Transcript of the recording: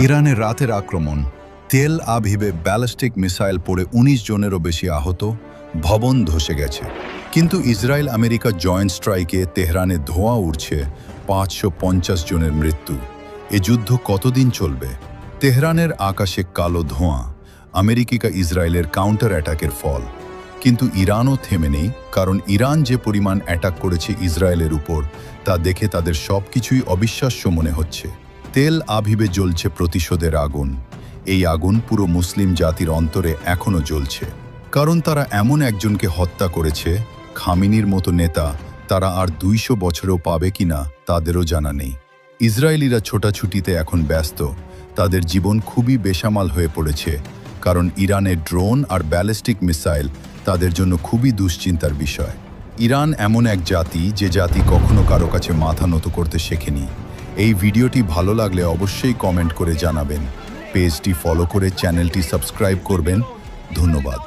ইরানের রাতের আক্রমণ, তেল আভিভে ব্যালিস্টিক মিসাইল পড়ে ১৯ জনেরও বেশি আহত, ভবন ধসে গেছে। কিন্তু ইসরায়েল আমেরিকা জয়েন্ট স্ট্রাইকে তেহরানে ধোঁয়া উঠছে, ৫৫০ জনের মৃত্যু। এ যুদ্ধ কতদিন চলবে? তেহরানের আকাশে কালো ধোঁয়া, আমেরিকা ইসরায়েলের কাউন্টার অ্যাটাকের ফল। কিন্তু ইরানও থেমে নেই, কারণ ইরান যে পরিমাণ অ্যাটাক করেছে ইসরায়েলের উপর, তা দেখে তাদের সবকিছুই অবিশ্বাস্য মনে হচ্ছে। তেল আভিভে জ্বলছে প্রতিশোধের আগুন। এই আগুন পুরো মুসলিম জাতির অন্তরে এখনও জ্বলছে, কারণ তারা এমন একজনকে হত্যা করেছে, খামিনির মতো নেতা তারা আর ২০০ বছরেও পাবে কিনা তাদেরও জানা নেই। ইসরায়েলিরা ছোটাছুটিতে এখন ব্যস্ত, তাদের জীবন খুবই বেসামাল হয়ে পড়েছে, কারণ ইরানের ড্রোন আর ব্যালিস্টিক মিসাইল তাদের জন্য খুবই দুশ্চিন্তার বিষয়। ইরান এমন এক জাতি যে জাতি কখনো কারো কাছে মাথা নত করতে শেখেনি। এই ভিডিওটি ভালো লাগলে অবশ্যই কমেন্ট করে জানাবেন, পেজটি ফলো করে চ্যানেলটি সাবস্ক্রাইব করবেন। ধন্যবাদ।